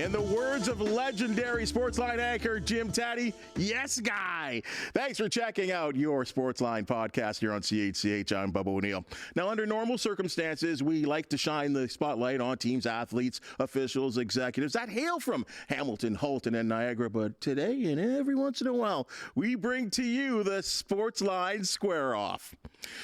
In the words of legendary Sportsline anchor Jim Taddy, yes, guy. Thanks for checking out your Sportsline podcast here on CHCH. I'm Bubba O'Neil. Now, under normal circumstances, we like to shine the spotlight on teams, athletes, officials, executives that hail from Hamilton, Halton, and Niagara. But today, and every once in a while, we bring to you the Sportsline Square Off.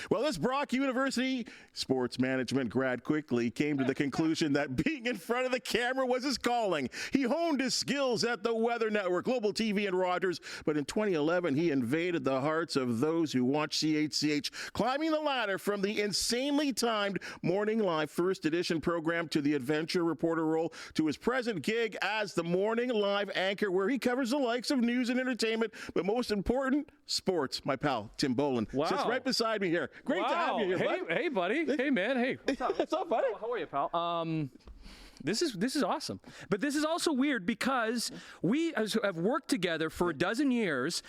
Well, this Brock University sports management grad quickly came to the conclusion that being in front of the camera was his calling. He honed his skills at the Weather Network, Global TV, and Rogers, but in 2011, he invaded the hearts of those who watch CHCH, climbing the ladder from the insanely timed Morning Live First Edition program to the adventure reporter role to his present gig as the Morning Live anchor, where he covers the likes of news and entertainment, but most important, sports. My pal, Tim Bolen, sits right beside me here. Great to have you here, bud. Hey, buddy. Hey, man. Hey. What's up, buddy? How are you, pal? This is awesome. But this is also weird because we have worked together for a dozen years,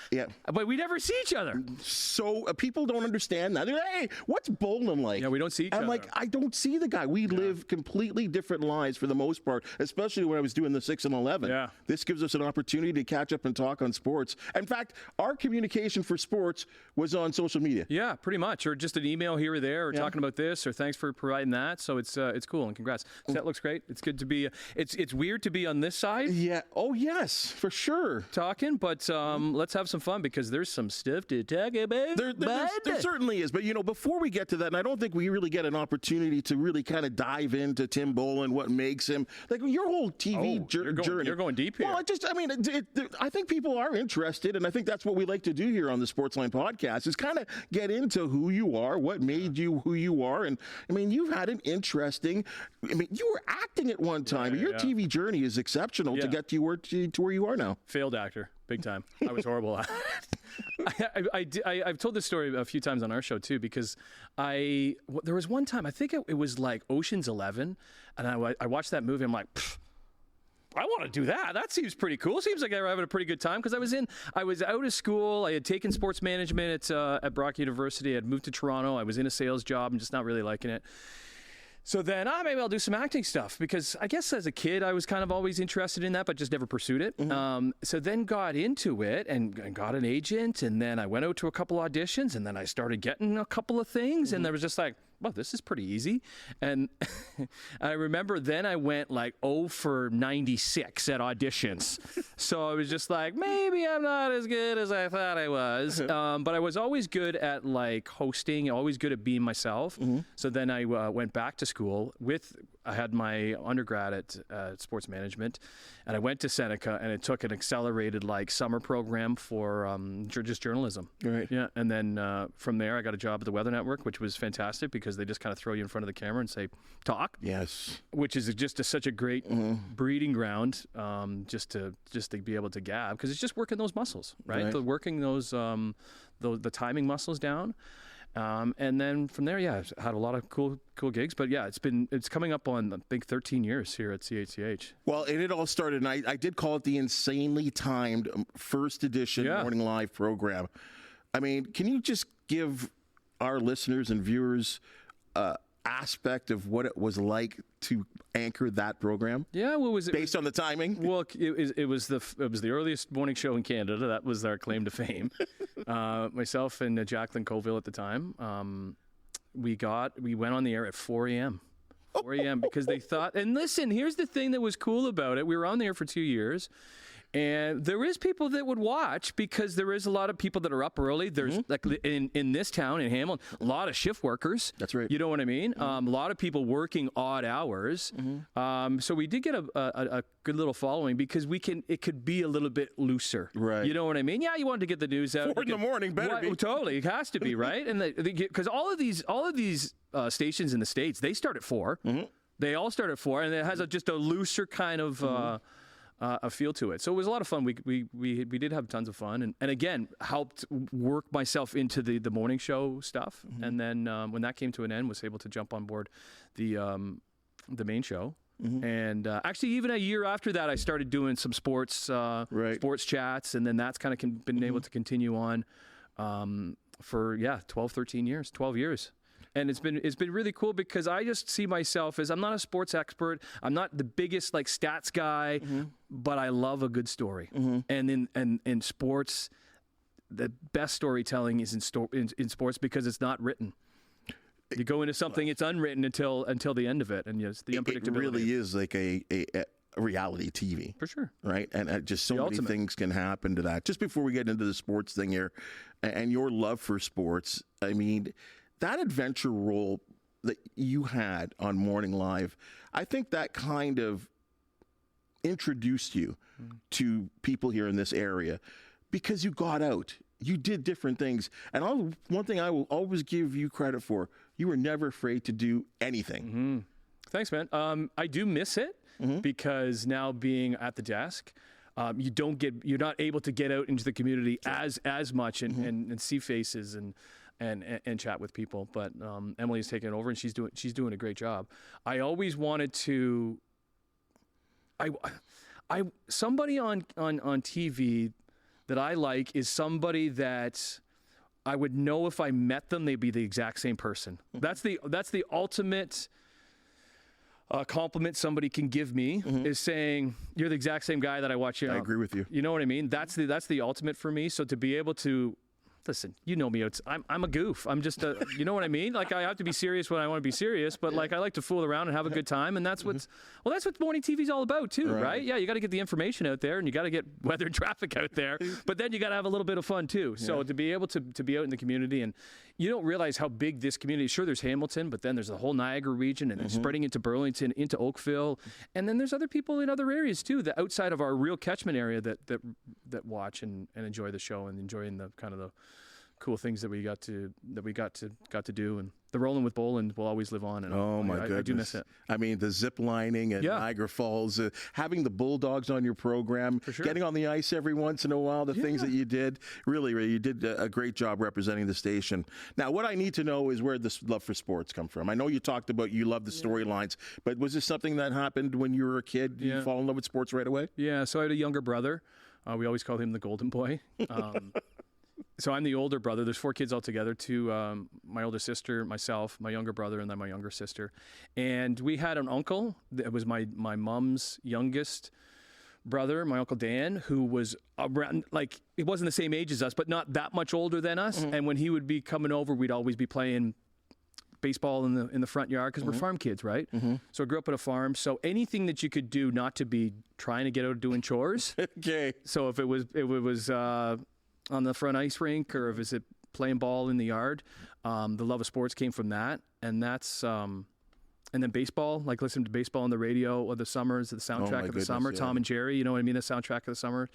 but we never see each other. So people don't understand that. They're like, hey, what's Bolen like? Yeah, we don't see each other. I'm like, I don't see the guy. We live completely different lives for the most part, especially when I was doing the 6 and 11. Yeah. This gives us an opportunity to catch up and talk on sports. In fact, our communication for sports was on social media. Yeah, pretty much. Or just an email here or there, or talking about this, or thanks for providing that. So it's cool, and congrats. That looks great. It's good to be. It's weird to be on this side. Yeah. Oh yes, for sure. Talking, but let's have some fun because there's some stuff to talk about. There certainly is. But before we get to that, and I don't think we really get an opportunity to really kind of dive into Tim Bolen, what makes him like your whole TV journey. You're going deep here. Well, I think people are interested, and I think that's what we like to do here on the Sportsline Podcast is kind of get into who you are, what made you who you are, and you've had an interesting. You were acting at one time. Your TV journey is exceptional to get you to where you are now. Failed actor, big time. I was horrible at it. I've told this story a few times on our show too because there was one time I think it was like Ocean's 11, and I watched that movie. I'm like, I want to do that. That seems pretty cool. Seems like they were having a pretty good time because I was out of school. I had taken sports management at Brock University. I had moved to Toronto. I was in a sales job and just not really liking it. So then, maybe I'll do some acting stuff because I guess as a kid, I was kind of always interested in that, but just never pursued it. Mm-hmm. So then got into it and got an agent, and then I went out to a couple auditions, and then I started getting a couple of things, and there was just like, well, this is pretty easy. And I remember then I went like 0 for 96 at auditions. So I was just like, maybe I'm not as good as I thought I was. But I was always good at like hosting, always good at being myself. Mm-hmm. So then I went back to school I had my undergrad at sports management, and I went to Seneca, and it took an accelerated like summer program for just journalism. Right. Yeah. And then from there, I got a job at the Weather Network, which was fantastic because they just kind of throw you in front of the camera and say, talk. Yes. Which is just such a great breeding ground just to be able to gab because it's just working those muscles, right? Working those the timing muscles down. And then from there, I've had a lot of cool gigs, but it's coming up on I think 13 years here at CHCH. Well, and it all started, and I did call it the insanely timed first edition Morning Live program. Can you just give our listeners and viewers aspect of what it was like to anchor that program? Yeah, what was it? Based on the timing? Well, it was the earliest morning show in Canada. That was our claim to fame. Myself and Jacqueline Colville at the time, we went on the air at 4 a.m. 4 a.m. because they thought, and listen, here's the thing that was cool about it. We were on the air for 2 years. And there is people that would watch because there is a lot of people that are up early. There's like in this town, in Hamilton, a lot of shift workers. That's right. You know what I mean? A lot of people working odd hours. So we did get a good little following because it could be a little bit looser. Right. You know what I mean? Yeah, you wanted to get the news out. 4 in the morning, better be. Totally, it has to be, right? And because all of these stations in the States, they start at 4. They all start at 4, and it has just a looser kind of a feel to it. So it was a lot of fun. We did have tons of fun, and again helped work myself into the morning show stuff. And then when that came to an end, was able to jump on board the main show. And actually, even a year after that, I started doing some sports chats, and then that's kind of been able to continue on for 12 years. And it's been really cool because I just see myself as, I'm not a sports expert. I'm not the biggest like stats guy, but I love a good story. And in sports, the best storytelling is in sports because it's not written. You go into something, it's unwritten until the end of it, and yes, the unpredictability. It really is like a reality TV. For sure. Right? And just so many things can happen to that. Just before we get into the sports thing here, and your love for sports, I mean, that adventure role that you had on Morning Live, I think that kind of introduced you to people here in this area because you got out. You did different things. And one thing I will always give you credit for, you were never afraid to do anything. Thanks, man. I do miss it because now being at the desk, you're not able to get out into the community as much and see faces and chat with people. But Emily's taken it over and she's doing a great job. I always wanted to. Somebody on TV that I like is somebody that I would know if I met them, they'd be the exact same person. That's the ultimate compliment somebody can give me is saying, you're the exact same guy that I watch. I agree with you. You know what I mean? That's the ultimate for me. So to be able to, listen, you know me, I'm a goof. I'm just you know what I mean? Like I have to be serious when I want to be serious, but like I like to fool around and have a good time. And that's that's what morning TV's all about too, right? Yeah, you got to get the information out there and you got to get weather and traffic out there, but then you got to have a little bit of fun too. So to be able to be out in the community, and you don't realize how big this community is. Sure, there's Hamilton, but then there's the whole Niagara region and then spreading into Burlington, into Oakville. And then there's other people in other areas too, that outside of our real catchment area that watch and enjoy the show and enjoying the kind of the cool things that we got to do, and the Rolling with Bolen will always live on. And I do miss it. I mean, the zip lining at Niagara Falls, having the Bulldogs on your program, getting on the ice every once in a while, the things that you did, really, you did a great job representing the station. Now, what I need to know is where this love for sports come from. I know you talked about you love the storylines, but was this something that happened when you were a kid? Did you fall in love with sports right away? Yeah, so I had a younger brother. We always called him the Golden Boy. So I'm the older brother. There's 4 kids altogether. 2, my older sister, myself, my younger brother, and then my younger sister. And we had an uncle that was my mom's youngest brother, my Uncle Dan, who was around, like, he wasn't the same age as us, but not that much older than us. And when he would be coming over, we'd always be playing baseball in the front yard because we're farm kids, right? So I grew up at a farm. So anything that you could do not to be trying to get out doing chores. Okay. So if it was on the front ice rink, or if it's playing ball in the yard. The love of sports came from that, and that's and then baseball, like listening to baseball on the radio or the summers, the soundtrack of the summer, Tom and Jerry, you know what I mean, the soundtrack of the summer.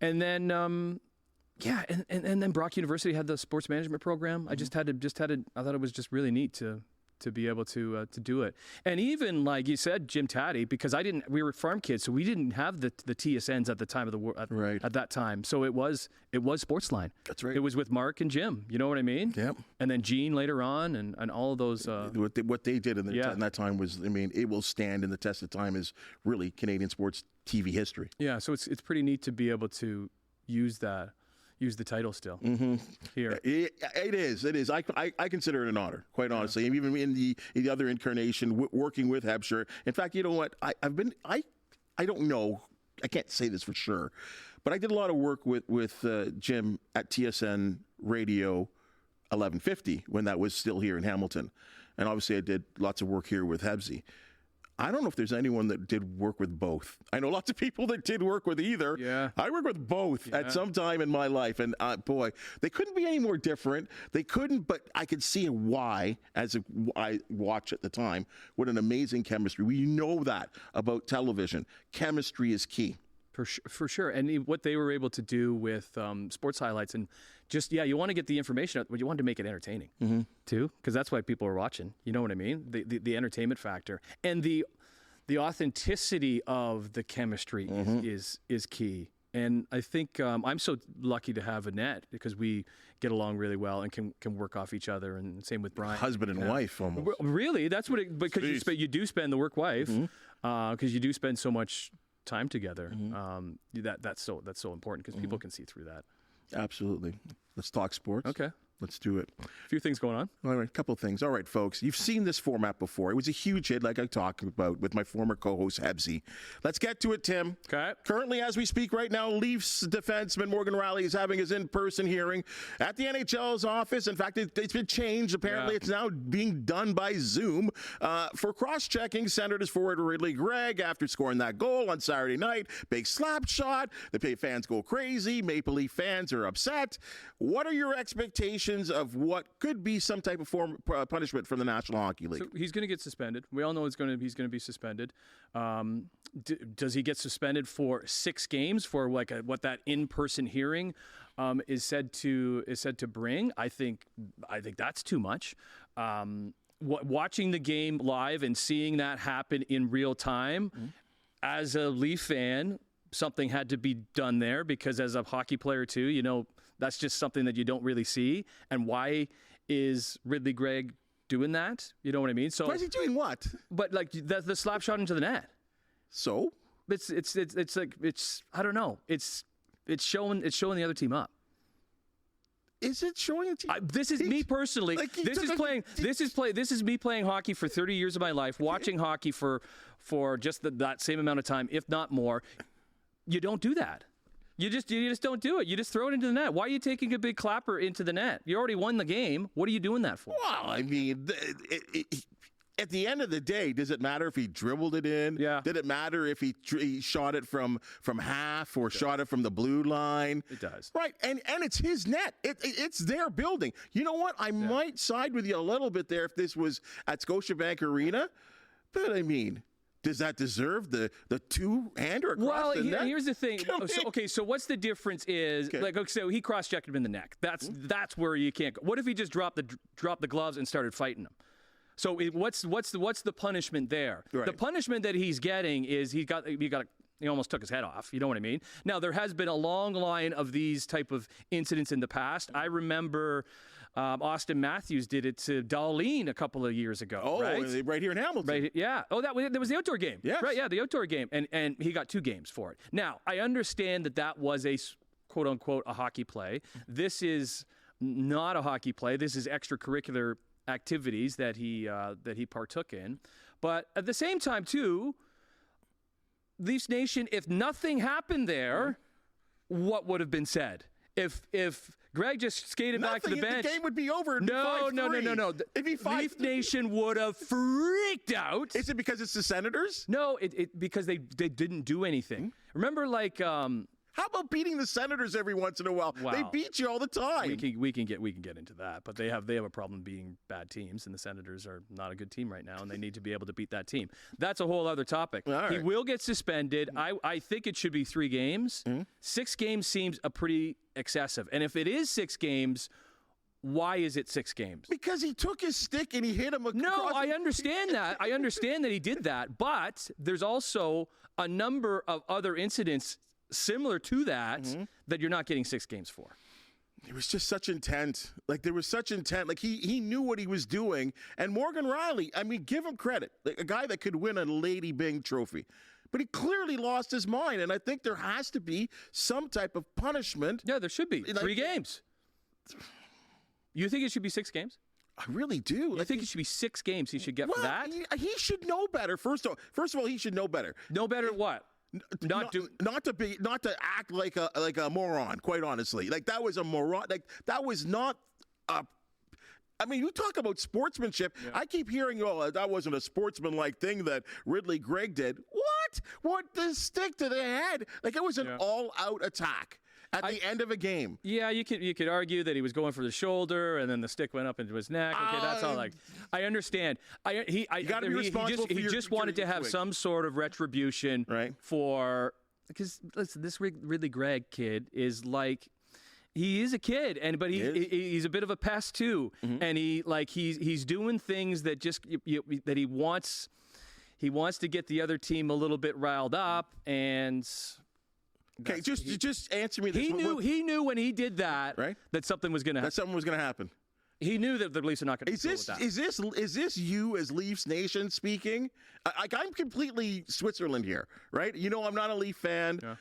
And then and then Brock University had the sports management program. I just had to. I thought it was just really neat to be able to do it. And even like you said, Jim Taddy, because we were farm kids, so we didn't have the TSNs at the time of the at that time. So it was Sportsline. That's right. It was with Mark and Jim. You know what I mean? Yep. And then Gene later on, and all of those. What they did in that time was, I mean, it will stand in the test of time as really Canadian sports TV history. Yeah. So it's pretty neat to be able to use the title still here. It is. I consider it an honor, quite honestly. Even in the other incarnation, working with Hebshire. In fact, you know what? I don't know. I can't say this for sure, but I did a lot of work with Jim at TSN Radio 1150 when that was still here in Hamilton, and obviously I did lots of work here with Hebsy. I don't know if there's anyone that did work with both. I know lots of people that did work with either. Yeah. I worked with both at some time in my life. And boy, they couldn't be any more different. They couldn't, but I could see why, I watched at the time, what an amazing chemistry. We know that about television. Chemistry is key. For sure. And what they were able to do with sports highlights and just, you want to get the information out, but you want to make it entertaining too, because that's why people are watching. You know what I mean? The entertainment factor and the authenticity of the chemistry is key. And I think I'm so lucky to have Annette because we get along really well and can work off each other. And same with Brian. Husband and wife almost. Really? That's what it, because you do spend the work wife because you do spend so much time together. That's so important because people can see through that. Absolutely. Let's talk sports. Okay. Let's do it. A few things going on. All right, a couple of things. All right, folks, you've seen this format before. It was a huge hit, like I talked about with my former co-host, Hebsy. Let's get to it, Tim. Okay. Currently, as we speak right now, Leafs defenseman Morgan Rielly is having his in-person hearing at the NHL's office. In fact, it's been changed. Apparently, It's now being done by Zoom for cross-checking Senators forward Ridly Greig after scoring that goal on Saturday night. Big slap shot. The fans go crazy. Maple Leaf fans are upset. What are your expectations of what could be some type of punishment from the National Hockey League? So he's going to get suspended. We all know he's going to be suspended. Does he get suspended for 6 games for what that in-person hearing is said to bring? I think that's too much. Watching the game live and seeing that happen in real time, as a Leaf fan, something had to be done there, because as a hockey player too, that's just something that you don't really see. And why is Ridly Greig doing that? You know what I mean? So why is he doing what? But like the slap shot into the net. So it's like I don't know. It's showing the other team up. Is it showing the team? This is me personally. This is me playing hockey for 30 years of my life, watching hockey for just that same amount of time, if not more. You don't do that. You just don't do it. You just throw it into the net. Why are you taking a big clapper into the net? You already won the game. What are you doing that for? Well, I mean, at the end of the day, does it matter if he dribbled it in? Yeah. Did it matter if he shot it from half or shot it from the blue line? It does. Right, and it's his net. It's their building. You know what? I might side with you a little bit there if this was at Scotiabank Arena, but I mean, does that deserve the two-hander across the net? Well, here's the thing. So what's the difference is, so he cross-checked him in the neck. That's where you can't go. What if he just dropped the gloves and started fighting him? So what's the punishment there? Right. The punishment that he's getting is he almost took his head off. You know what I mean? Now, there has been a long line of these type of incidents in the past. I remember Austin Matthews did it to Darlene a couple of years ago. Oh, right here in Hamilton. Right, yeah. Oh, that was the outdoor game. Yes. Right, yeah, the outdoor game. And he got 2 games for it. Now, I understand that was a quote-unquote a hockey play. This is not a hockey play. This is extracurricular activities that he partook in. But at the same time, too, Leafs Nation, if nothing happened there, what would have been said? If Greig just skated back to the bench, the game would be over. No. It'd be 5-3. Leaf Nation would have freaked out. Is it because it's the Senators? No, because they didn't do anything. Remember, how about beating the Senators every once in a while? Wow. They beat you all the time. We can get into that, but they have a problem beating bad teams, and the Senators are not a good team right now, and they need to be able to beat that team. That's a whole other topic. All right. He will get suspended. I think it should be 3 games. 6 games seems a pretty excessive, and if it is 6 games, why is it 6 games? Because he took his stick and he hit him across. No, I understand that. I understand that he did that, but there's also a number of other incidents similar to that that you're not getting 6 games for. It was just such intent. There was such intent. He knew what he was doing. And Morgan Rielly, I mean, give him credit. A guy that could win a Lady Byng trophy. But he clearly lost his mind. And I think there has to be some type of punishment. Yeah, there should be. 3 games. You think it should be 6 games? I really do. I think it should be 6 games he should get for that? He should know better. First of all, he should know better. Know better what? Not to act like a moron, quite honestly. That was a moron. That was not a. I mean, you talk about sportsmanship. Yeah. I keep hearing, that wasn't a sportsmanlike thing that Ridly Greig did. What? The stick to the head? It was an all-out attack at the end of a game. Yeah, you could argue that he was going for the shoulder and then the stick went up into his neck. Okay, that's all. I understand. He just wanted to have some sort of retribution, right? For because listen, this Ridly Greig kid is he is a kid, but he's a bit of a pest too, and he's doing things that that he wants to get the other team a little bit riled up and. Okay, just answer me this. He knew when he did that, right? that something was going to happen. That something was going to happen. He knew that the Leafs are not going to deal with that. Is this you as Leafs Nation speaking? I'm completely Switzerland here, right? I'm not a Leaf fan. Yeah.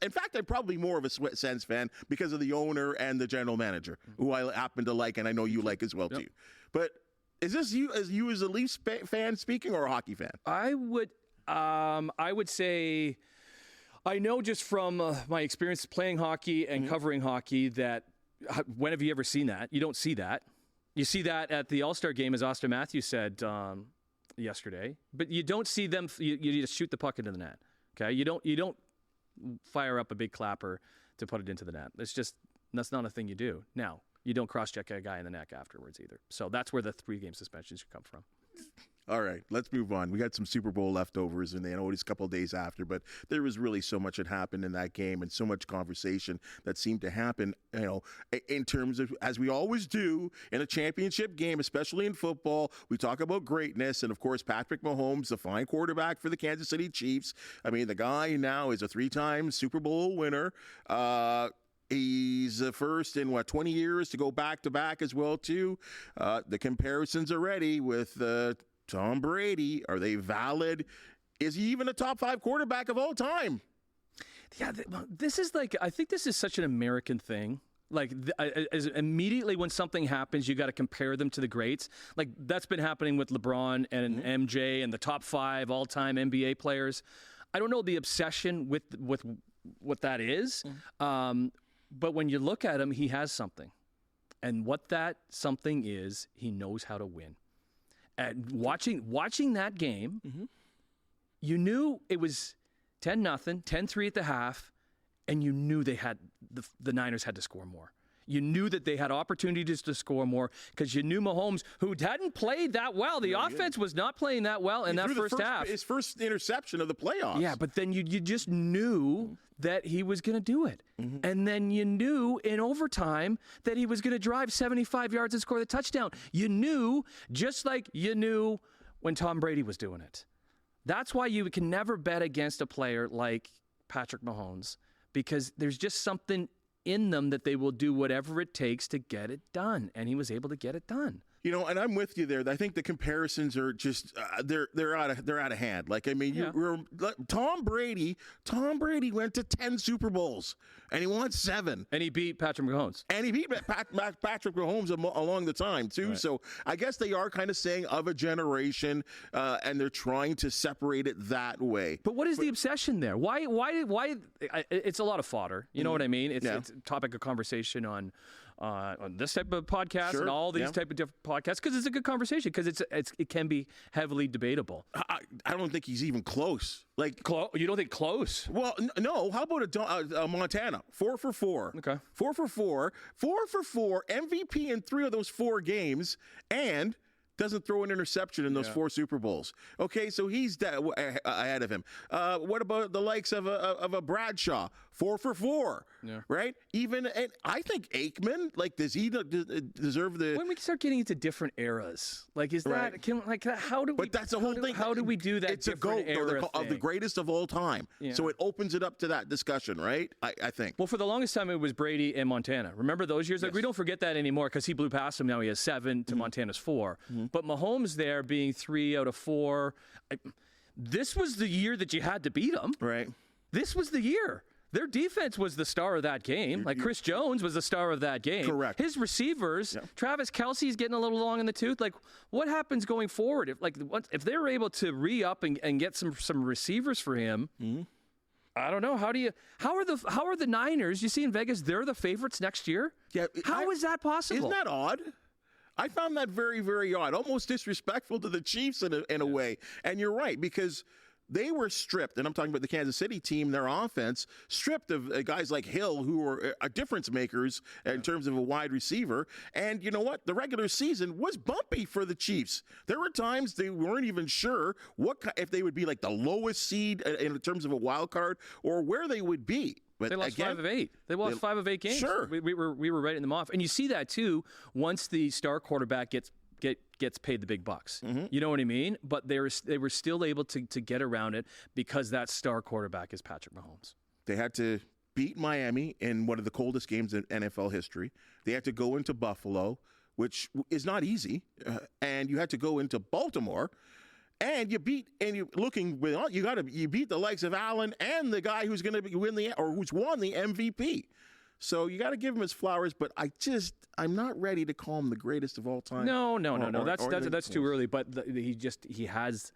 In fact, I'm probably more of a Sens fan because of the owner and the general manager, who I happen to like, and I know you like as well too. But is this you as a Leafs fan speaking, or a hockey fan? I would say, I know just from my experience playing hockey and covering hockey that when have you ever seen that? You don't see that. You see that at the All-Star game, as Austin Matthews said yesterday, but you don't see them. You just shoot the puck into the net. Okay, you don't fire up a big clapper to put it into the net. That's not a thing you do. Now, you don't cross-check a guy in the neck afterwards either. So that's where the 3-game suspension should come from. All right, let's move on. We got some Super Bowl leftovers, and I know it's a couple of days after, but there was really so much that happened in that game and so much conversation that seemed to happen, in terms of, as we always do in a championship game, especially in football, we talk about greatness. And, of course, Patrick Mahomes, the fine quarterback for the Kansas City Chiefs. I mean, the guy now is a 3-time Super Bowl winner. He's the first in, 20 years to go back-to-back as well, too. The comparisons are ready with Tom Brady. Are they valid? Is he even a top 5 quarterback of all time? Yeah, I think this is such an American thing. Like, as immediately when something happens, you got to compare them to the greats. Like, that's been happening with LeBron and MJ and the top 5 all-time NBA players. I don't know the obsession with what that is, but when you look at him, he has something. And what that something is, he knows how to win. And watching that game, you knew it was 10-0, 10-3 at the half, and you knew they had the Niners had to score more. You knew that they had opportunities to score more because you knew Mahomes, who hadn't played that well. The offense was not playing that well in that first half. His first interception of the playoffs. Yeah, but then you just knew that he was going to do it. And then you knew in overtime that he was going to drive 75 yards and score the touchdown. You knew, just like you knew when Tom Brady was doing it. That's why you can never bet against a player like Patrick Mahomes, because there's just something in them that they will do whatever it takes to get it done. And he was able to get it done. And I'm with you there. I think the comparisons are just they're out of hand. Like, I mean, Tom Brady went to 10 Super Bowls and he won 7, and he beat Patrick Mahomes. And he beat Patrick Mahomes along the time too. Right. So I guess they are kind of saying of a generation, and they're trying to separate it that way. But what is the obsession there? Why? It's a lot of fodder. You know what I mean? It's a topic of conversation on this type of podcast and all these type of different podcasts, because it's a good conversation, because it can be heavily debatable. I don't think he's even close. Like, you don't think close? Well, no. How about a Montana? 4 for 4. Okay. 4 for 4. 4 for 4. MVP in 3 of those 4 games, and doesn't throw an interception in those 4 Super Bowls. Okay, so he's ahead of him. What about the likes of a Bradshaw? 4 for 4, right? And I think Aikman, like, does he deserve the? When we start getting into different eras, like, is that how do we? But that's the whole thing. How do we do that? It's a GOAT of the greatest of all time. Yeah. So it opens it up to that discussion, right? I think. Well, for the longest time, it was Brady and Montana. Remember those years? Like, we don't forget that anymore, because he blew past him. Now he has 7 to Montana's 4. But Mahomes there being 3 out of 4. This was the year that you had to beat him. Right. This was the year. Their defense was the star of that game. Like, Chris Jones was the star of that game. Correct. His receivers, Travis Kelce's getting a little long in the tooth. Like, what happens going forward? If they were able to re-up and get some receivers for him, I don't know. How are the Niners? You see in Vegas, they're the favorites next year? Yeah. How is that possible? Isn't that odd? I found that very, very odd, almost disrespectful to the Chiefs in a way. And you're right, because they were stripped, and I'm talking about the Kansas City team, their offense, stripped of guys like Hill, who were difference makers in terms of a wide receiver. And you know what? The regular season was bumpy for the Chiefs. There were times they weren't even sure if they would be like the lowest seed in terms of a wild card, or where they would be. But they lost 5 of 8. They lost 5 of 8 games. Sure. We were writing them off. And you see that, too, once the star quarterback gets paid the big bucks. You know what I mean? But they were still able to get around it, because that star quarterback is Patrick Mahomes. They had to beat Miami in one of the coldest games in NFL history. They had to go into Buffalo which is not easy, and you had to go into Baltimore, and you beat you beat the likes of Allen and the guy who's going to who's won the MVP. So you got to give him his flowers, but I'm not ready to call him the greatest of all time. No. That's too early. But he has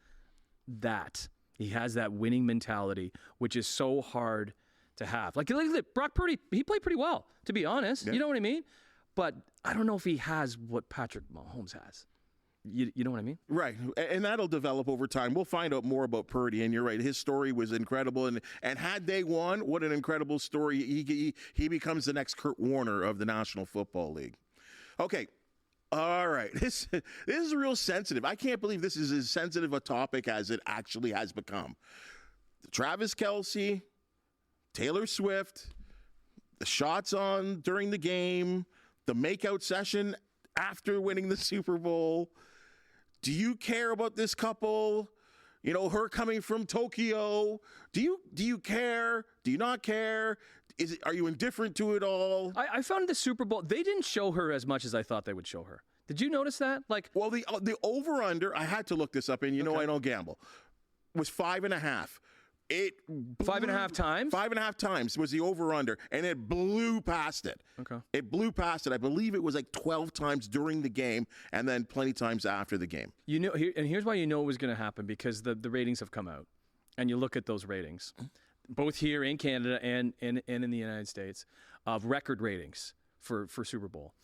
that. He has that winning mentality, which is so hard to have. Like Brock Purdy, he played pretty well, to be honest. Yeah. You know what I mean? But I don't know if he has what Patrick Mahomes has. You know what I mean? Right. And that'll develop over time. We'll find out more about Purdy, and you're right. His story was incredible. And had they won, what an incredible story. He becomes the next Kurt Warner of the National Football League. Okay. All right. This is real sensitive. I can't believe this is as sensitive a topic as it actually has become. Travis Kelce, Taylor Swift, the shots on during the game, the makeout session after winning the Super Bowl. Do you care about this couple? You know, her coming from Tokyo. Do you care? Do you not care? Are you indifferent to it all? I found the Super Bowl, they didn't show her as much as I thought they would show her. Did you notice that? Well, the over-under, I had to look this up, and you know I don't gamble, was 5.5. It blew, 5.5 times? 5.5 times was the over-under, and it blew past it. Okay. It blew past it. I believe it was like 12 times during the game, and then plenty times after the game. You know, and here's why you know it was going to happen, because the ratings have come out, and you look at those ratings, both here in Canada and in the United States, of record ratings for Super Bowl.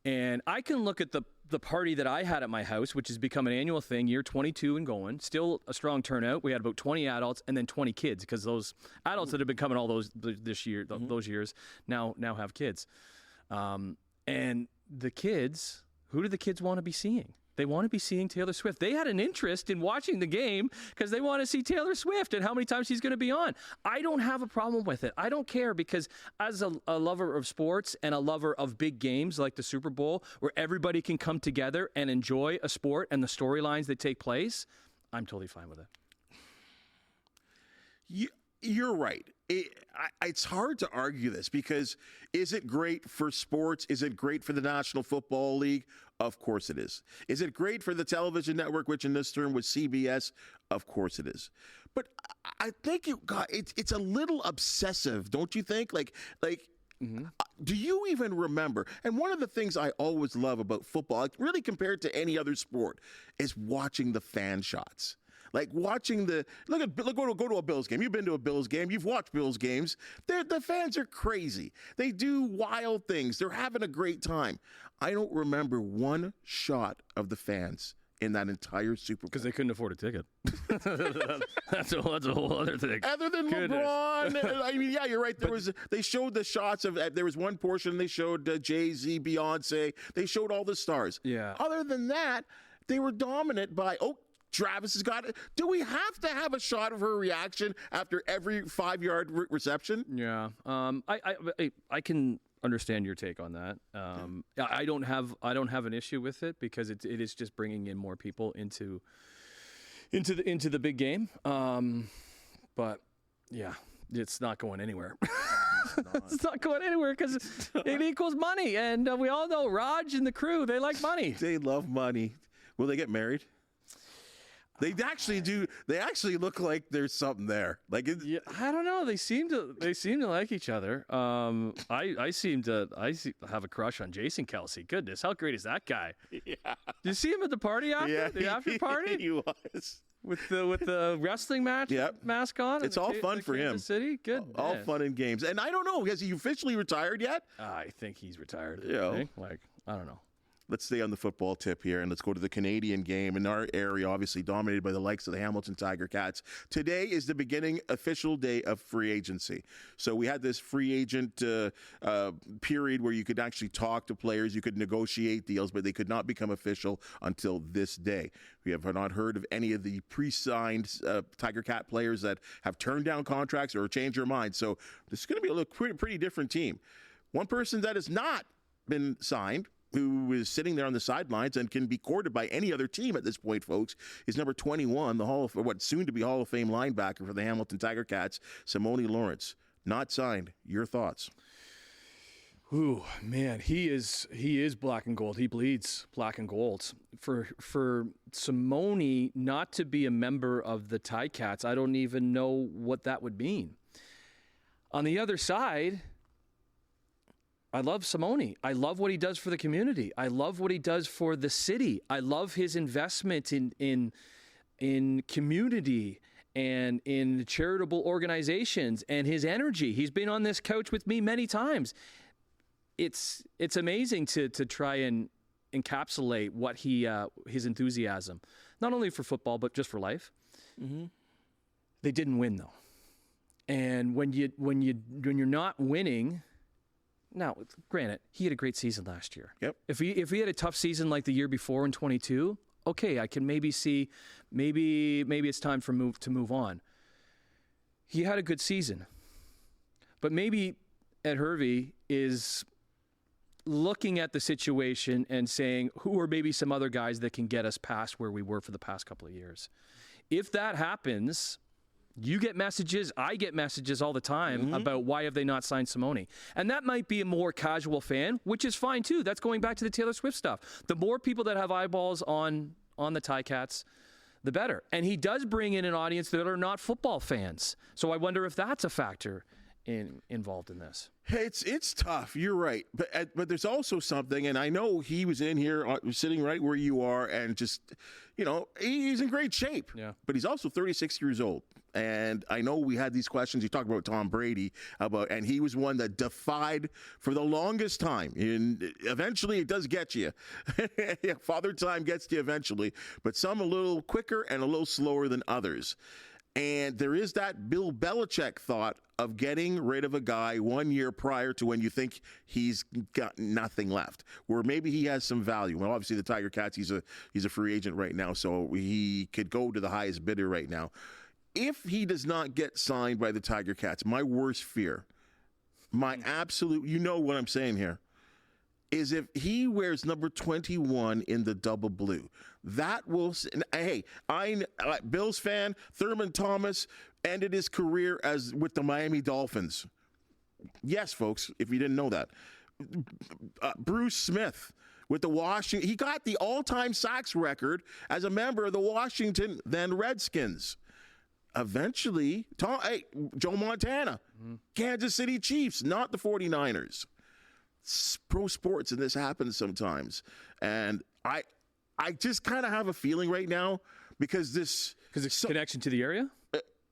And I can look at the party that I had at my house, which has become an annual thing, year 22 and going. Still a strong turnout. We had about 20 adults and then 20 kids, because those adults that have been coming all those years now have kids. And the kids, who do the kids want to be seeing? They want to be seeing Taylor Swift. They had an interest in watching the game because they want to see Taylor Swift and how many times she's going to be on. I don't have a problem with it. I don't care, because as a lover of sports and a lover of big games like the Super Bowl, where everybody can come together and enjoy a sport and the storylines that take place, I'm totally fine with it. You're right. It's hard to argue this, because is it great for sports? Is it great for the National Football League? Of course it is. Is it great for the television network, which in this term was CBS? Of course it is. But I think it's a little obsessive, don't you think? Do you even remember? And one of the things I always love about football, like really compared to any other sport, is watching the fan shots. Like watching go to a Bills game. You've been to a Bills game. You've watched Bills games. The fans are crazy. They do wild things. They're having a great time. I don't remember one shot of the fans in that entire Super Bowl. Because they couldn't afford a ticket. That's a whole other thing. Other than LeBron. I mean, yeah, you're right. They showed the shots of, there was one portion they showed Jay-Z, Beyonce. They showed all the stars. Yeah. Other than that, they were dominant by, Travis has got it. Do we have to have a shot of her reaction after every 5-yard reception? Yeah. I can understand your take on that. I don't have an issue with it, because it is just bringing in more people into the big game. But yeah, it's not going anywhere. It's not going anywhere, because it equals money, and we all know Raj and the crew, they like money. They love money. Will they get married? They actually do. They actually look like there's something there. Yeah, I don't know. They seem to like each other. I seem to have a crush on Jason Kelce. Goodness, how great is that guy? Yeah. Did you see him at the party after? Yeah, the after party? He was. With the wrestling match mask on. It's all fun for him. City, good. All fun and games. And I don't know, has he officially retired yet? I think he's retired. Yeah. I don't know. Let's stay on the football tip here, and let's go to the Canadian game. In our area, obviously dominated by the likes of the Hamilton Tiger Cats. Today is the beginning official day of free agency. So we had this free agent period where you could actually talk to players, you could negotiate deals, but they could not become official until this day. We have not heard of any of the pre-signed Tiger Cat players that have turned down contracts or changed their minds. So this is going to be a pretty different team. One person that has not been signed, who is sitting there on the sidelines and can be courted by any other team at this point, folks, is number 21, the soon-to-be Hall of Fame linebacker for the Hamilton Tiger Cats, Simoni Lawrence. Not signed. Your thoughts? Ooh, man, he is black and gold. He bleeds black and gold. For Simoni not to be a member of the Ticats, I don't even know what that would mean. On the other side, I love Simoni. I love what he does for the community. I love what he does for the city. I love his investment in community and in charitable organizations and his energy. He's been on this couch with me many times. It's amazing to try and encapsulate what his enthusiasm, not only for football but just for life. Mm-hmm. They didn't win though, and when you're not winning, now granted he had a great season last year. Yep. If he had a tough season like the year before in 22, okay, I can maybe see maybe it's time to move on. He had a good season, but maybe Ed Hervey is looking at the situation and saying, who are maybe some other guys that can get us past where we were for the past couple of years? If that happens, you get messages, I get messages all the time about why have they not signed Simoni? And that might be a more casual fan, which is fine too. That's going back to the Taylor Swift stuff. The more people that have eyeballs on the Ticats, the better. And he does bring in an audience that are not football fans. So I wonder if that's a factor involved in this. It's tough. You're right, but there's also something, and I know he was in here sitting right where you are, and just he's in great shape. Yeah. But he's also 36 years old, and I know we had these questions. You talked about Tom Brady and he was one that defied for the longest time, and eventually it does get you. Father Time gets you eventually, but some a little quicker and a little slower than others. And there is that Bill Belichick thought of getting rid of a guy 1 year prior to when you think he's got nothing left, where maybe he has some value. Well, obviously the Tiger Cats, he's a free agent right now, so he could go to the highest bidder right now. If he does not get signed by the Tiger Cats, my worst fear, my absolute, you know what I'm saying here, is if he wears number 21 in the double blue. That will, hey, Bills fan, Thurman Thomas ended his career with the Miami Dolphins. Yes, folks, if you didn't know that. Bruce Smith with the Washington, he got the all-time sacks record as a member of the Washington then Redskins. Eventually, Joe Montana, Kansas City Chiefs, not the 49ers. Pro sports, and this happens sometimes. And I just kind of have a feeling right now because it's connection to the area?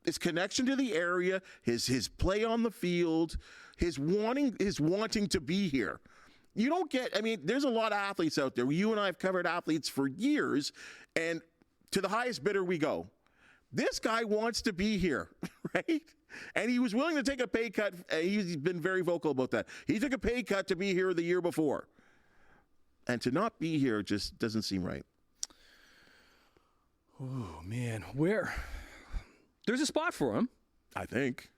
His connection to the area, his play on the field, his wanting to be here. You don't get, there's a lot of athletes out there. You and I have covered athletes for years, and to the highest bidder we go. This guy wants to be here, right? And he was willing to take a pay cut. He's been very vocal about that. He took a pay cut to be here the year before. And to not be here just doesn't seem right. Oh, man. There's a spot for him. I think.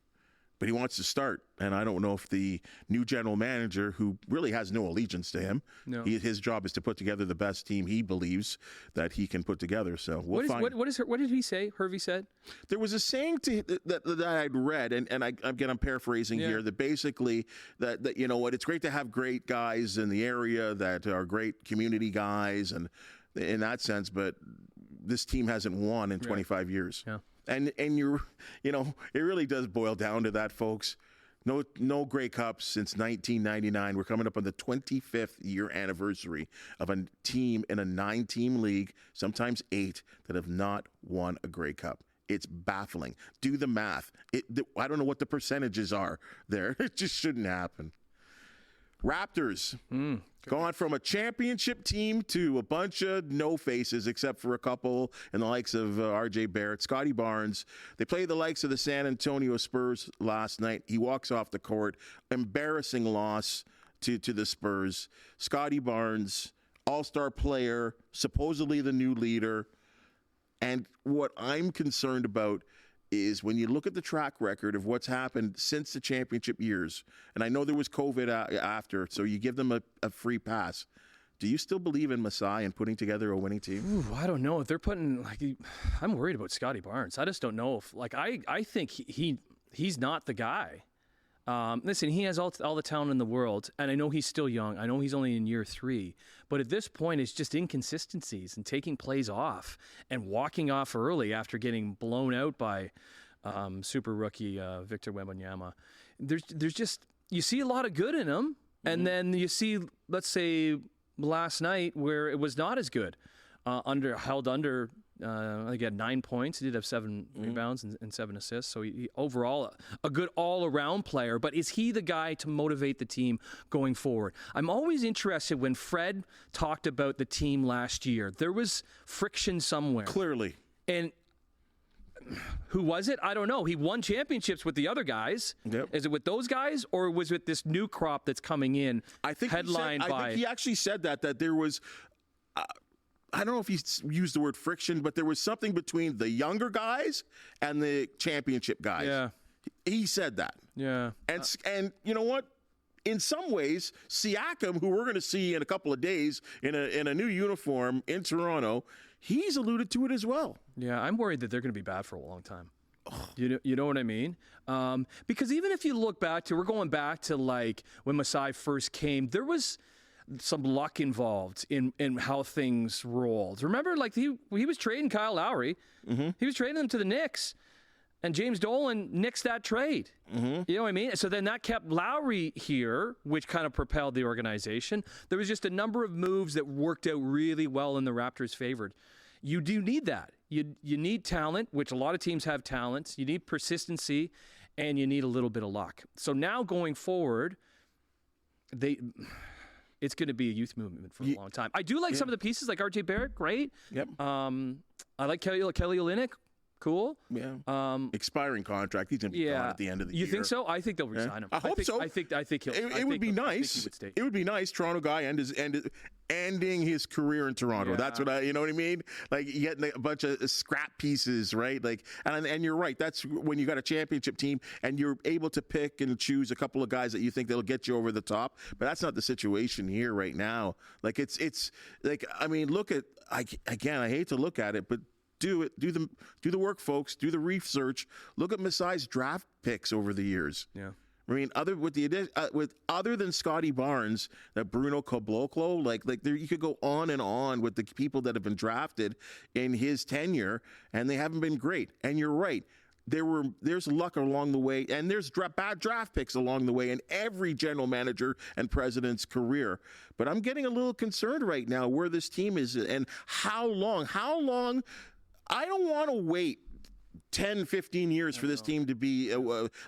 But he wants to start. And I don't know if the new general manager, who really has no allegiance to him, his job is to put together the best team he believes that he can put together. So we'll find. What did he say? Hervey said? There was a saying that I'd read, and I'm paraphrasing here, that basically that it's great to have great guys in the area that are great community guys, and in that sense, but this team hasn't won in 25 years. Yeah. And it really does boil down to that, folks. No Grey Cups since 1999. We're coming up on the 25th year anniversary of a team in a 9-team league, sometimes 8, that have not won a Grey Cup. It's baffling. Do the math. I don't know what the percentages are there. It just shouldn't happen. Raptors, gone from a championship team to a bunch of no faces, except for a couple and the likes of R.J. Barrett, Scotty Barnes. They played the likes of the San Antonio Spurs last night. He walks off the court. Embarrassing loss to the Spurs. Scotty Barnes, all-star player, supposedly the new leader. And what I'm concerned about is when you look at the track record of what's happened since the championship years, and I know there was COVID after, so you give them a free pass. Do you still believe in Masai and putting together a winning team? Ooh, I don't know. If they're putting, I'm worried about Scotty Barnes. I just don't know if, I think he's not the guy. Listen, he has all the talent in the world, and I know he's still young. I know he's only in year 3. But at this point, it's just inconsistencies and taking plays off and walking off early after getting blown out by super rookie Victor Wembanyama. There's just, you see a lot of good in him, and then you see, let's say, last night where it was not as good. Held under, I think he had 9 points. He did have 7 rebounds and 7 assists. So he overall a good all-around player. But is he the guy to motivate the team going forward? I'm always interested when Fred talked about the team last year. There was friction somewhere. Clearly. And who was it? I don't know. He won championships with the other guys. Yep. Is it with those guys, or was it this new crop that's coming in? I think he actually said that there was. I don't know if he used the word friction, but there was something between the younger guys and the championship guys. Yeah. He said that. Yeah. And you know what? In some ways, Siakam, who we're going to see in a couple of days in a new uniform in Toronto, he's alluded to it as well. Yeah, I'm worried that they're going to be bad for a long time. You know what I mean? Because even if you look back we're going back to like when Masai first came, there was some luck involved in how things rolled. Remember, like he was trading Kyle Lowry. He was trading him to the Knicks, and James Dolan nixed that trade. You know what I mean? So then that kept Lowry here, which kind of propelled the organization. There was just a number of moves that worked out really well in the Raptors' favor. You do need that. You need talent, which a lot of teams have talents. You need persistency, and you need a little bit of luck. So now going forward, it's going to be a youth movement for a long time. I do like some of the pieces, like R.J. Barrett, great. Yep. I like Kelly Olynyk, cool. Yeah. Expiring contract. He's going to be gone at the end of the year. You think so? I think they'll resign him. I hope so. I think he'll. It would be nice. It would be nice. Toronto guy ending his career in Toronto. Yeah. That's what you know what I mean? Like you getting a bunch of scrap pieces, right? Like, and you're right. That's when you got a championship team and you're able to pick and choose a couple of guys that you think that'll get you over the top. But that's not the situation here right now. Like it's like, I mean, look at, I hate to look at it, but do it. Do the work, folks. Do the research. Look at Masai's draft picks over the years. Yeah. I mean, other than Scotty Barnes, that Bruno Caboclo, like there, you could go on and on with the people that have been drafted in his tenure, and they haven't been great. And you're right. There's luck along the way, and there's bad draft picks along the way in every general manager and president's career. But I'm getting a little concerned right now where this team is and how long. I don't want to wait 10, 15 years for this team to be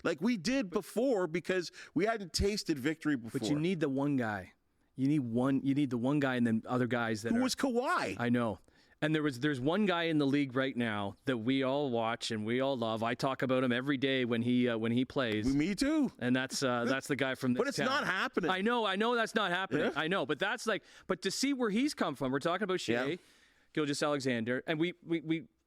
like we did before because we hadn't tasted victory before. But you need the one guy. You need the one guy and then other guys that was Kawhi. I know. And there's one guy in the league right now that we all watch and we all love. I talk about him every day when he plays. Me too. And that's the guy from this But it's town. not happening. I know that's not happening. Yeah. I know, but but to see where he's come from. We're talking about Shea Gilgeous-Alexander, and we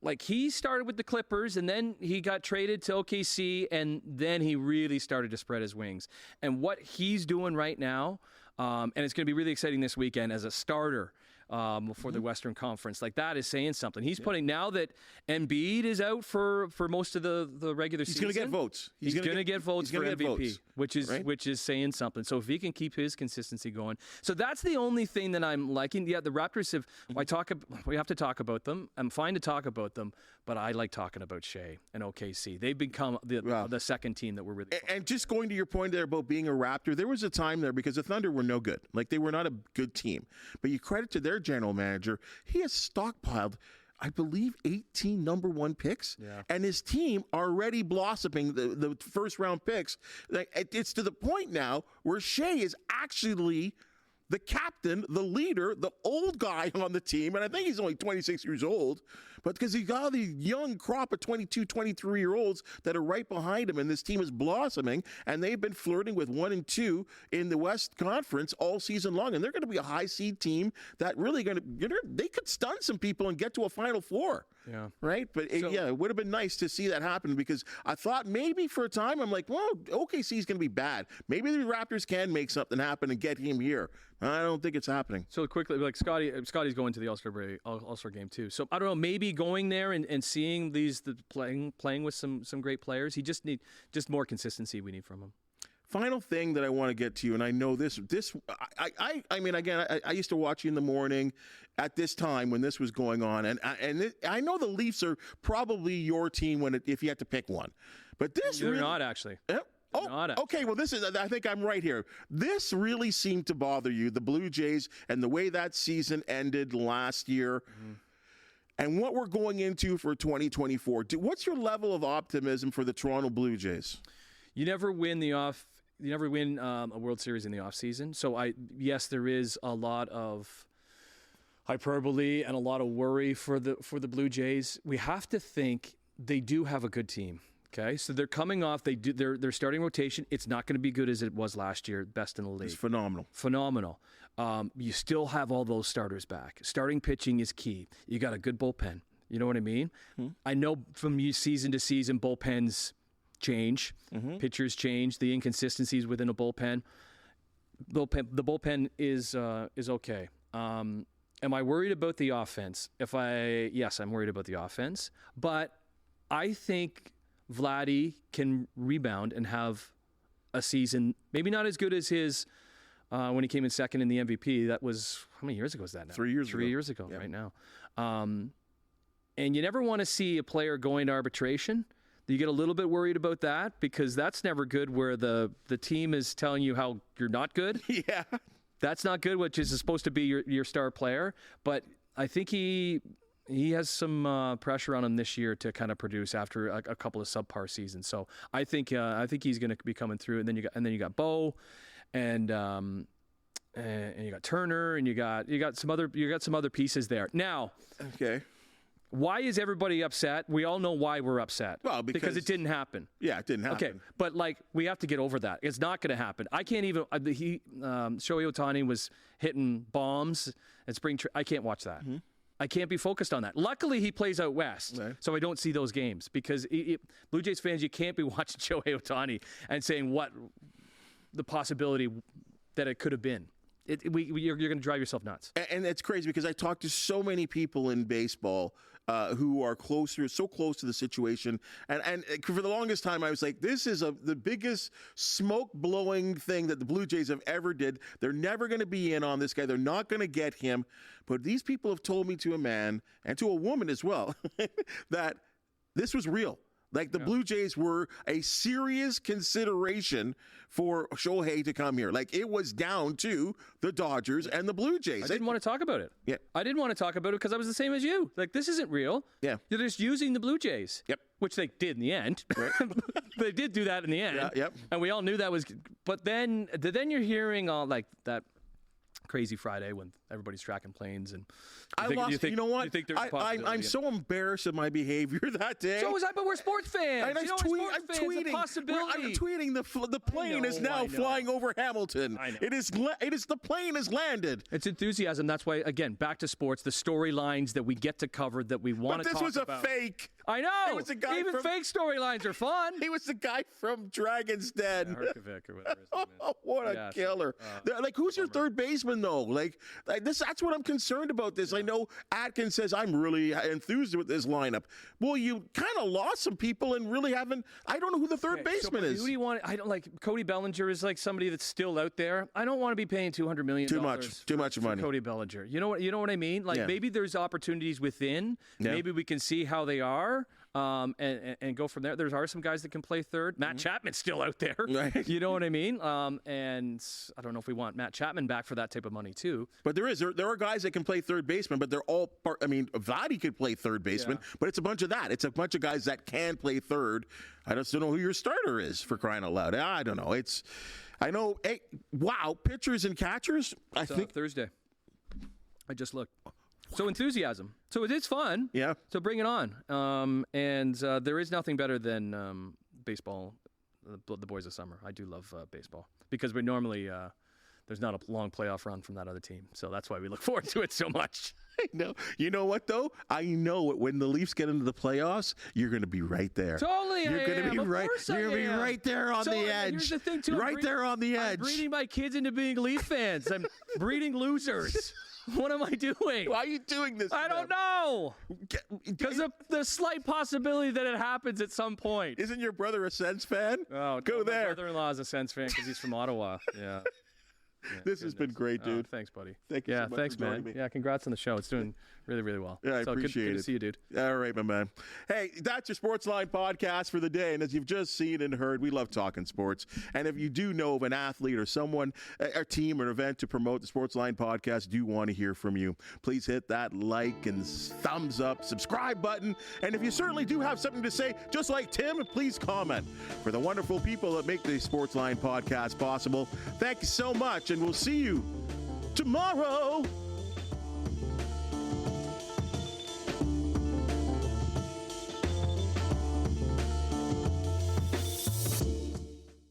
like he started with the Clippers, and then he got traded to OKC, and then he really started to spread his wings. And what he's doing right now, and it's going to be really exciting this weekend as a starter for the Western Conference. Like that is saying something. He's putting, now that Embiid is out for most of the regular season. He's going to get votes. He's going to get votes for MVP, votes, which is saying something. So if he can keep his consistency going. So that's the only thing that I'm liking. Yeah, the Raptors have, we have to talk about them. I'm fine to talk about them, but I like talking about Shea and OKC. They've become the second team that we're really And just going to your point there about being a Raptor, there was a time there because the Thunder were no good. Like they were not a good team. But you credit to their general manager, he has stockpiled, I believe, 18 number 1 picks, and his team already blossoming the first round picks. Like it's to the point now where Shea is actually the captain, the leader, the old guy on the team, and I think he's only 26 years old, but because he got the young crop of 22, 23-year-olds that are right behind him, and this team is blossoming, and they've been flirting with 1 and 2 in the West Conference all season long, and they're going to be a high seed team that really they could stun some people and get to a Final Four. Yeah. Right? But it would have been nice to see that happen because I thought maybe for a time, I'm like, well, OKC is going to be bad. Maybe the Raptors can make something happen and get him here. I don't think it's happening. So quickly, like Scotty's going to the All-Star game too. So I don't know, maybe going there and seeing playing with some great players. He just more consistency we need from him. Final thing that I want to get to you, and I know this. I mean, again, I used to watch you in the morning at this time when this was going on, and I know the Leafs are probably your team if you had to pick one, but They're not actually. Okay. Well, I think I'm right here. This really seemed to bother you, the Blue Jays, and the way that season ended last year. Mm-hmm. And what we're going into for 2024. What's your level of optimism for the Toronto Blue Jays? You never win a World Series in the off season. So yes, there is a lot of hyperbole and a lot of worry for the Blue Jays. We have to think they do have a good team. Okay, so they're coming off. Their starting rotation. It's not going to be good as it was last year. Best in the league. It's phenomenal. Phenomenal. You still have all those starters back. Starting pitching is key. You got a good bullpen. You know what I mean? Mm-hmm. I know from season to season, bullpens change. Mm-hmm. Pitchers change. The inconsistencies within a bullpen. The bullpen is okay. Am I worried about the offense? Yes, I'm worried about the offense. But I think Vladdy can rebound and have a season, maybe not as good as his when he came in second in the MVP. That was, how many years ago was that now? 3 years ago. 3 years ago, right now. And you never want to see a player going to arbitration. You get a little bit worried about that because that's never good where the team is telling you how you're not good. Yeah. That's not good, which is supposed to be your star player. But I think he has some pressure on him this year to kind of produce after a couple of subpar seasons. So I think he's going to be coming through. And then you got Bo, and you got Turner, and you got some other pieces there. Now, okay, why is everybody upset? We all know why we're upset. Well, because it didn't happen. Yeah, it didn't happen. Okay, but we have to get over that. It's not going to happen. I can't even. Shohei Ohtani was hitting bombs at I can't watch that. Mm-hmm. I can't be focused on that. Luckily, he plays out west, right, so I don't see those games because Blue Jays fans, you can't be watching Shohei Ohtani and saying what the possibility that it could have been. You're going to drive yourself nuts. And it's crazy because I talked to so many people in baseball who are so close to the situation. And for the longest time, I was like, this is the biggest smoke-blowing thing that the Blue Jays have ever did. They're never going to be in on this guy. They're not going to get him. But these people have told me to a man and to a woman as well that this was real. Like the Blue Jays were a serious consideration for Shohei to come here. Like it was down to the Dodgers and the Blue Jays. I didn't want to talk about it. Yeah. I didn't want to talk about it because I was the same as you. Like this isn't real. Yeah. You're just using the Blue Jays. Yep. Which they did in the end. Right. They did do that in the end. Yeah, yep. And we all knew that was. But then you're hearing all like that crazy Friday when everybody's tracking planes and you know what? You think there's a possibility. I'm so embarrassed of my behavior that day. So was I, but we're sports fans. And I'm tweeting the plane is now flying over Hamilton. I know. The plane has landed. It's enthusiasm. That's why, again, back to sports, the storylines that we get to cover that we want to talk about. But this was a fake. I know. Even fake storylines are fun. He was the guy from Dragon's Den. Herkovic or whatever his name is. Oh, what a killer. Who's your third baseman, though? That's what I'm concerned about this. I know Atkins says I'm really enthused with this lineup. Well, you kind of lost some people and really haven't. I don't know who the third baseman is. Who do you want? I don't like Cody Bellinger is like somebody that's still out there. I don't want to be paying $200 million. Too much money. Cody Bellinger. You know what I mean? Like maybe there's opportunities within. Yeah. Maybe we can see how they are. And go from there. There are some guys that can play third. Matt Chapman's still out there. Right. You know what I mean? And I don't know if we want Matt Chapman back for that type of money too. But there are guys that can play third baseman, but they're all Vladdy could play third baseman, but it's a bunch of that. It's a bunch of guys that can play third. I just don't know who your starter is, for crying out loud. I don't know. I know. Hey, wow, pitchers and catchers. I think Thursday. I just looked. So enthusiasm. So it is fun. Yeah. So bring it on. And there is nothing better than baseball, the boys of summer. I do love baseball because we normally there's not a long playoff run from that other team. So that's why we look forward to it so much. I know. You know what, though? I know it. When the Leafs get into the playoffs, you're going to be right there. Totally, You're going to be right. You're going to be right there on the edge. Here's the thing, too. Right there on the edge. I'm breeding my kids into being Leaf fans. I'm breeding losers. What am I doing? Why are you doing this? I don't know. Because of the slight possibility that it happens at some point. Isn't your brother a Sens fan? Oh, Go there. My brother-in-law is a Sens fan because he's from Ottawa. Yeah. This has been great, dude. Thanks, buddy. Thank you so much thanks, for joining man. me. Yeah, congrats on the show. It's doing really, really well. Yeah, I appreciate good it. to see you, dude. All right, my man. Hey, that's your Sportsline podcast for the day. And as you've just seen and heard, we love talking sports. And if you do know of an athlete or someone, a team or an event to promote the Sportsline podcast, do want to hear from you. Please hit that like and thumbs up, subscribe button. And if you certainly do have something to say, just like Tim, please comment. For the wonderful people that make the Sportsline podcast possible, thank you so much. And we'll see you tomorrow.